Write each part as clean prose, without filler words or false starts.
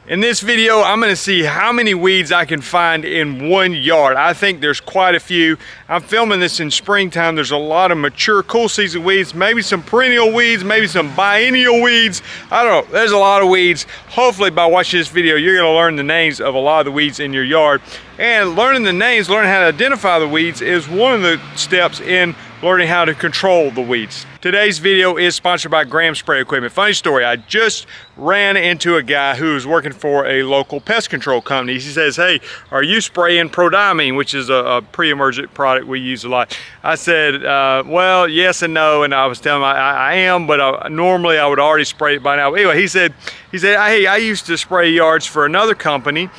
In this video, I'm gonna see how many weeds I can find in one yard. I think there's quite a few. I'm filming this in springtime. There's a lot of mature, cool season weeds, maybe some perennial weeds, maybe some biennial weeds. I don't know, there's a lot of weeds. Hopefully by watching this video, you're gonna learn the names of a lot of the weeds in your yard. And learning the names, learning how to identify the weeds is one of the steps in learning how to control the weeds. Today's video is sponsored by Graham Spray Equipment. Funny story, I just ran into a guy who was working for a local pest control company. He says, hey, are you spraying prodiamine, which is a pre-emergent product we use a lot? I said, well, yes and no, and I was telling him I am, but normally I would already spray it by now. But anyway, he said, hey, I used to spray yards for another company,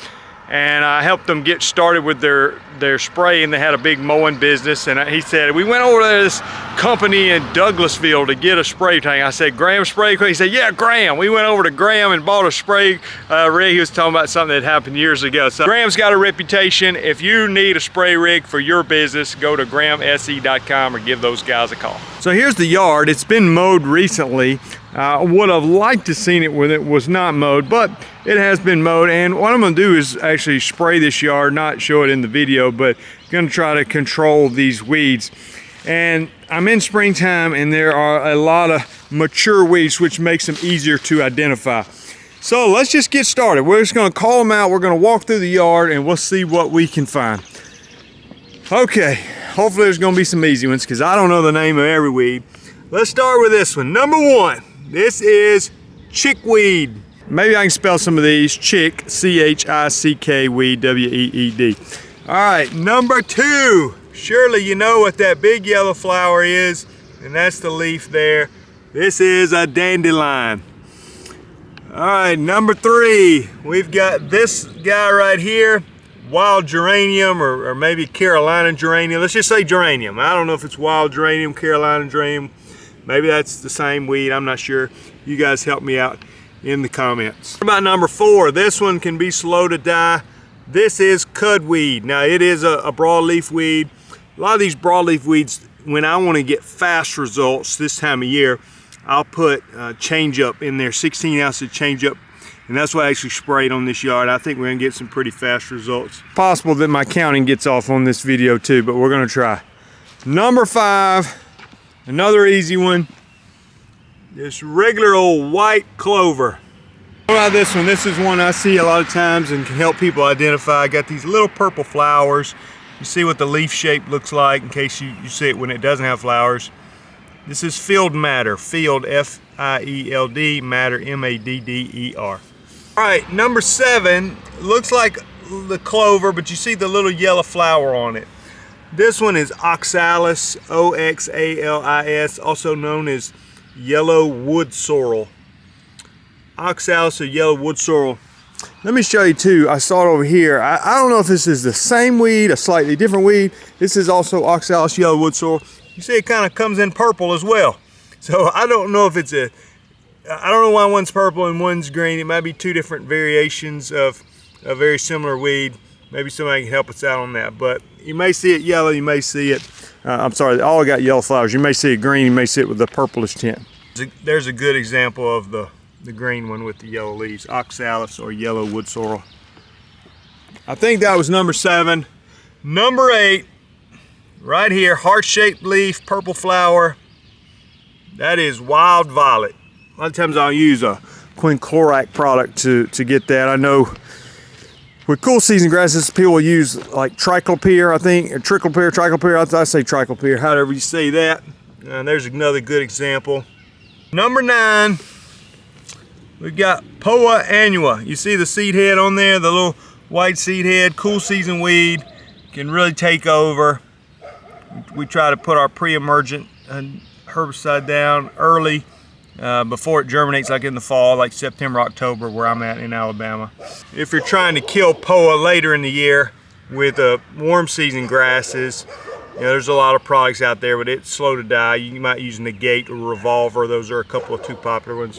and I helped them get started with their spray, and they had a big mowing business. And he said, we went over to this company in Douglasville to get a spray tank. I said, Graham Spray Equipment? He said, yeah, Graham. We went over to Graham and bought a spray rig. He was talking about something that happened years ago. So Graham's got a reputation. If you need a spray rig for your business, go to grahamse.com or give those guys a call. So here's the yard. It's been mowed recently. Would have liked to seen it when it was not mowed, but it has been mowed. And what I'm gonna do is actually spray this yard, not show it in the video, but gonna try to control these weeds. And I'm in springtime, and there are a lot of mature weeds, which makes them easier to identify. So let's just get started. We're just gonna call them out. We're gonna walk through the yard and we'll see what we can find. Okay, hopefully there's gonna be some easy ones because I don't know the name of every weed. Let's start with this one. Number one, this is chickweed. Maybe I can spell some of these. Chick, C-H-I-C-K, weed, W-E-E-D. All right, number two. Surely you know what that big yellow flower is, and that's the leaf there. This is a dandelion. All right, number three. We've got this guy right here, wild geranium, or maybe Carolina geranium. Let's just say geranium. I don't know if it's wild geranium, Carolina geranium. Maybe that's the same weed, I'm not sure. You guys help me out in the comments. What about number four? This one can be slow to die. This is cudweed. Now it is a broadleaf weed. A lot of these broadleaf weeds, when I want to get fast results this time of year, I'll put change up in there, 16 ounces of change up. And that's what I actually sprayed on this yard. I think we're gonna get some pretty fast results. Possible that my counting gets off on this video too, but we're gonna try. Number five, another easy one. This regular old white clover. What about this one? This is one I see a lot of times and can help people identify. I got these little purple flowers. You see what the leaf shape looks like in case you see it when it doesn't have flowers. This is field madder. Field, F-I-E-L-D, madder, M-A-D-D-E-R. All right, number seven. Looks like the clover, but you see the little yellow flower on it. This one is oxalis, O-X-A-L-I-S, also known as yellow wood sorrel. Oxalis or yellow wood sorrel. Let me show you too. I saw it over here. I don't know if this is the same weed, a slightly different weed. This is also oxalis yellow wood sorrel. You see it kind of comes in purple as well. So I don't know if it's I don't know why one's purple and one's green. It might be two different variations of a very similar weed. Maybe somebody can help us out on that. But you may see it yellow, you may see it, I'm sorry, they all got yellow flowers. You may see it green, you may see it with the purplish tint. There's a good example of the green one with the yellow leaves, oxalis or yellow wood sorrel. I think that was number seven. Number eight, right here, heart-shaped leaf, purple flower. That is wild violet. A lot of times I'll use a quinclorac product to get that. I know with cool season grasses, people will use like triclopyr, I think, or triclopyr, I say triclopyr, however you say that. There's another good example. Number nine, we've got Poa annua. You see the seed head on there, the little white seed head, cool season weed, can really take over. We try to put our pre-emergent herbicide down early before it germinates, like in the fall, like September, October, where I'm at in Alabama. If you're trying to kill Poa later in the year with warm season grasses, you know, there's a lot of products out there, but it's slow to die. You might use Negate or Revolver. Those are a couple of two popular ones.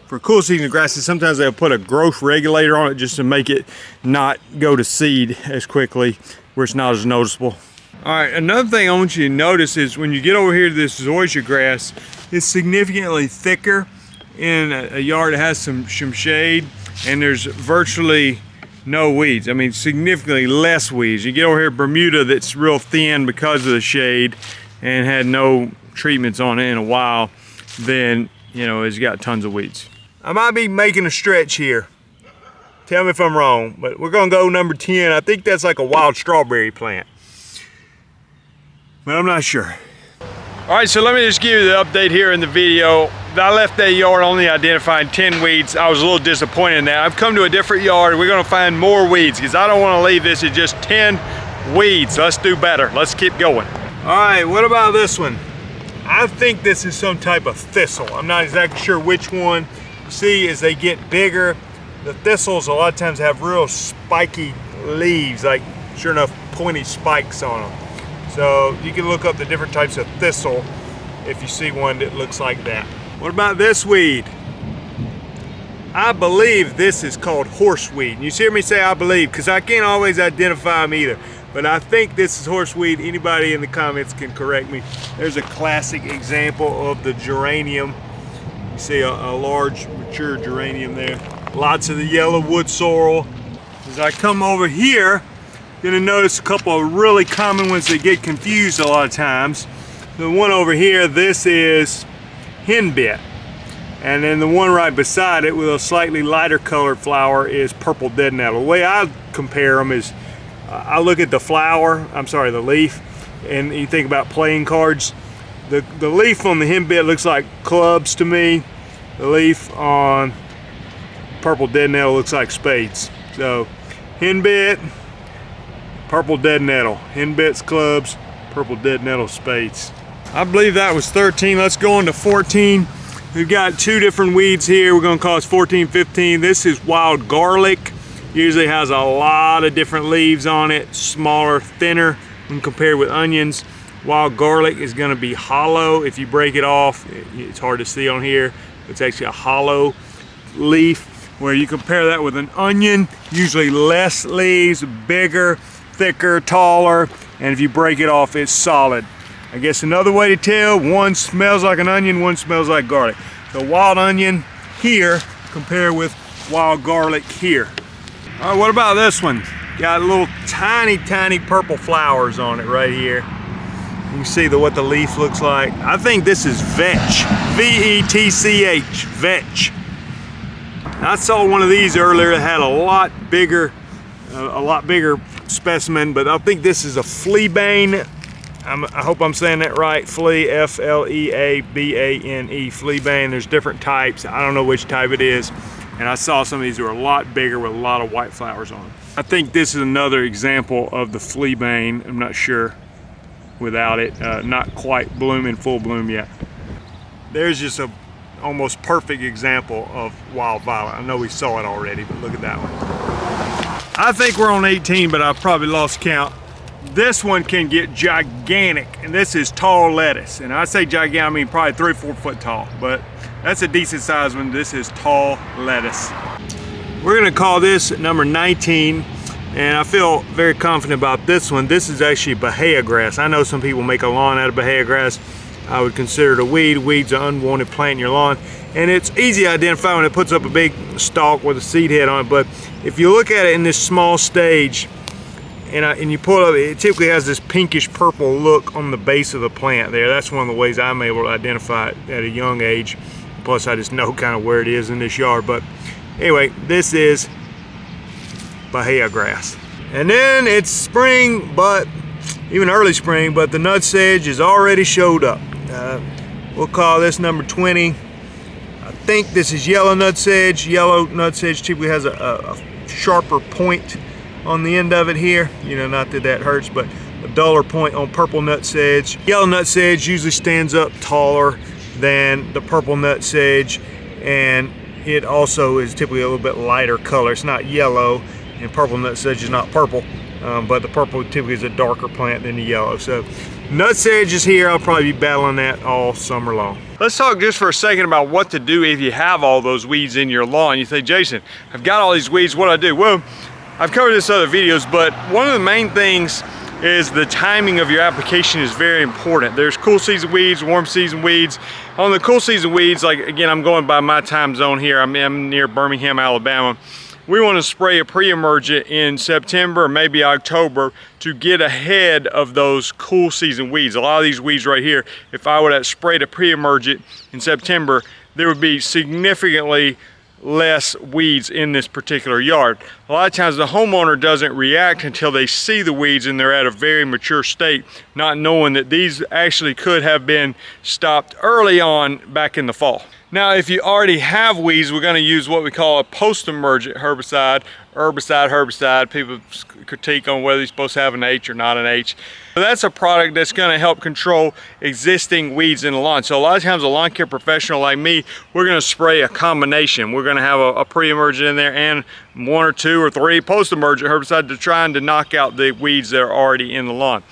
For cool season grasses, sometimes they'll put a growth regulator on it just to make it not go to seed as quickly, where it's not as noticeable. All right, another thing I want you to notice is when you get over here to this zoysia grass, it's significantly thicker in a yard that has some shade. and there's virtually no weeds. I mean, significantly less weeds. You get over here Bermuda that's real thin because of the shade and had no treatments on it in a while, then, you know, it's got tons of weeds. I might be making a stretch here. Tell me if I'm wrong, but we're gonna go number 10. I think that's like a wild strawberry plant, but I'm not sure. All right, so let me just give you the update here in the video. I left that yard only identifying 10 weeds. I was a little disappointed in that. I've come to a different yard. We're gonna find more weeds because I don't wanna leave this at just 10 weeds. Let's do better. Let's keep going. All right, what about this one? I think this is some type of thistle. I'm not exactly sure which one. You see, as they get bigger, the thistles a lot of times have real spiky leaves, like sure enough pointy spikes on them. So you can look up the different types of thistle if you see one that looks like that. What about this weed? I believe this is called horseweed. You hear me say I believe because I can't always identify them either. But I think this is horseweed. Anybody in the comments can correct me. There's a classic example of the geranium. You see a large mature geranium there. Lots of the yellow wood sorrel. As I come over here, you're gonna notice a couple of really common ones that get confused a lot of times. The one over here, this is henbit. And then the one right beside it with a slightly lighter colored flower is purple dead nettle. The way I compare them is, I look at the flower, the leaf, and you think about playing cards. The leaf on the henbit looks like clubs to me. The leaf on purple dead nettle looks like spades. So henbit, purple dead nettle. Henbit's clubs, purple dead nettle spades. I believe that was 13. Let's go on to 14. We've got two different weeds here. We're gonna call this 14, 15. This is wild garlic. Usually has a lot of different leaves on it, smaller, thinner when compared with onions. Wild garlic is gonna be hollow. If you break it off, it's hard to see on here. It's actually a hollow leaf. Where you compare that with an onion, usually less leaves, bigger, thicker, taller, and if you break it off, it's solid. I guess another way to tell, one smells like an onion, one smells like garlic. The wild onion here compared with wild garlic here. All right, what about this one? Got little tiny purple flowers on it right here. You can see what the leaf looks like. I think this is vetch, V-E-T-C-H, vetch. I saw one of these earlier that had a lot bigger specimen, but I think this is a fleabane. I hope I'm saying that right. Flea, F-L-E-A-B-A-N-E, fleabane. There's different types. I don't know which type it is. And I saw some of these were a lot bigger with a lot of white flowers on them. I think this is another example of the fleabane. I'm not sure without it. Not quite blooming, full bloom yet. There's just a almost perfect example of wild violet. I know we saw it already, but look at that one. I think we're on 18, but I've probably lost count. This one can get gigantic, and this is tall lettuce. And I say gigantic, I mean probably 3 or 4 foot tall, but that's a decent sized one. This is tall lettuce. We're gonna call this number 19, and I feel very confident about this one. This is actually Bahia grass. I know some people make a lawn out of Bahia grass. I would consider it a weed. Weed's an unwanted plant in your lawn, and it's easy to identify when it puts up a big stalk with a seed head on it. But if you look at it in this small stage, and you pull it up, it typically has this pinkish purple look on the base of the plant there. That's one of the ways I'm able to identify it at a young age. Plus I just know kind of where it is in this yard. But anyway, this is Bahia grass. And then it's spring, but even early spring, but the nutsedge has already showed up. We'll call this number 20. I think this is yellow nutsedge. Yellow nutsedge typically has a sharper point on the end of it here. You know, not that that hurts, but a duller point on purple nutsedge. Yellow nutsedge usually stands up taller than the purple nutsedge, and it also is typically a little bit lighter color. It's not yellow, and purple nutsedge is not purple, but the purple typically is a darker plant than the yellow. So nutsedge is here. I'll probably be battling that all summer long. Let's talk just for a second about what to do if you have all those weeds in your lawn. You say, Jason, I've got all these weeds, what do I do? Well, I've covered this in other videos, but one of the main things is the timing of your application is very important. There's cool season weeds, warm season weeds. On the cool season weeds, like again, I'm going by my time zone here. I'm near Birmingham, Alabama. We want to spray a pre-emergent in September or maybe October to get ahead of those cool season weeds. A lot of these weeds right here, if I would have sprayed a pre-emergent in September, there would be significantly less weeds in this particular yard. A lot of times the homeowner doesn't react until they see the weeds and they're at a very mature state, not knowing that these actually could have been stopped early on back in the fall. Now, if you already have weeds, we're going to use what we call a post-emergent herbicide. Herbicide. People critique on whether you're supposed to have an H or not an H. But that's a product that's going to help control existing weeds in the lawn. So a lot of times a lawn care professional like me, we're going to spray a combination. We're going to have a pre-emergent in there and 1 or 2 or 3 post-emergent herbicide to try to knock out the weeds that are already in the lawn.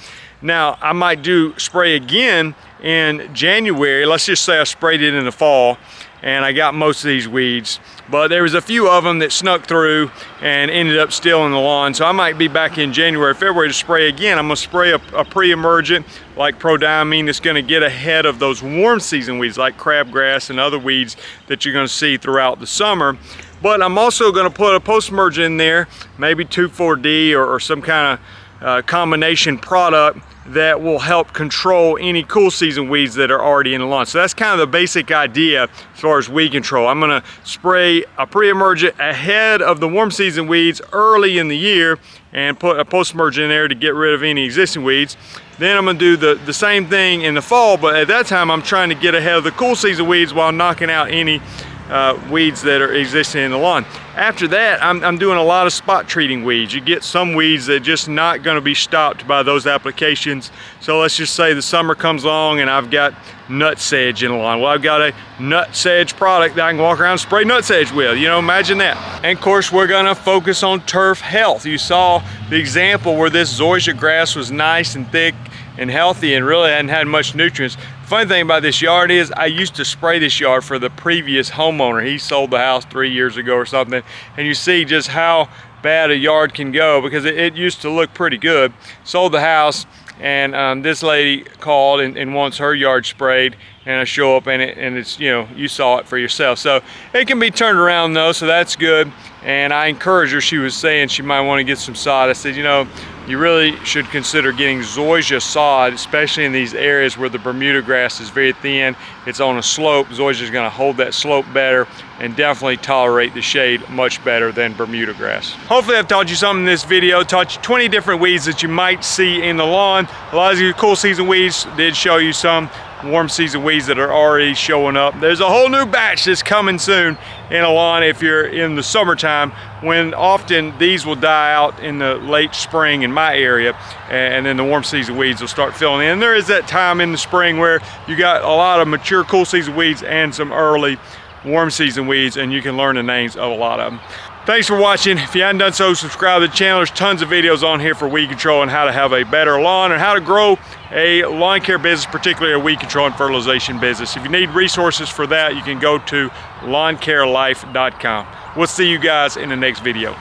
Now, I might spray again in January. Let's just say I sprayed it in the fall and I got most of these weeds, but there was a few of them that snuck through and ended up still in the lawn. So I might be back in January, February to spray again. I'm gonna spray a pre-emergent like prodiamine that's gonna get ahead of those warm season weeds like crabgrass and other weeds that you're gonna see throughout the summer. But I'm also gonna put a post-emergent in there, maybe 2,4-D or some kind of combination product that will help control any cool season weeds that are already in the lawn. So that's kind of the basic idea as far as weed control. I'm gonna spray a pre-emergent ahead of the warm season weeds early in the year and put a post-emergent in there to get rid of any existing weeds. Then I'm gonna do the same thing in the fall, but at that time I'm trying to get ahead of the cool season weeds while knocking out any weeds that are existing in the lawn. After that, I'm doing a lot of spot treating weeds. You get some weeds that are just not going to be stopped by those applications. So let's just say the summer comes along and I've got nut sedge in the lawn. Well, I've got a nut sedge product that I can walk around and spray nut sedge with. You know, imagine that. And of course, we're going to focus on turf health. You saw the example where this zoysia grass was nice and thick and healthy and really hadn't had much nutrients. The funny thing about this yard is I used to spray this yard for the previous homeowner. He sold the house 3 years ago or something, and you see just how bad a yard can go because it used to look pretty good. Sold the house, and this lady called and wants her yard sprayed, and I show up and it's, you know, you saw it for yourself. So it can be turned around though, so that's good. And I encouraged her. She was saying she might want to get some sod. I said, you know, you really should consider getting zoysia sod, especially in these areas where the Bermuda grass is very thin. It's on a slope. Zoysia is going to hold that slope better and definitely tolerate the shade much better than Bermuda grass. Hopefully I've taught you something in this video. Taught you 20 different weeds that you might see in the lawn. A lot of these cool season weeds did show you some warm season weeds that are already showing up. There's a whole new batch that's coming soon in a lawn if you're in the summertime, when often these will die out in the late spring in my area, and then the warm season weeds will start filling in. There is that time in the spring where you got a lot of mature cool season weeds and some early warm season weeds, and you can learn the names of a lot of them. Thanks for watching. If you haven't done so, subscribe to the channel. There's tons of videos on here for weed control and how to have a better lawn and how to grow a lawn care business, particularly a weed control and fertilization business. If you need resources for that, you can go to lawncarelife.com. We'll see you guys in the next video.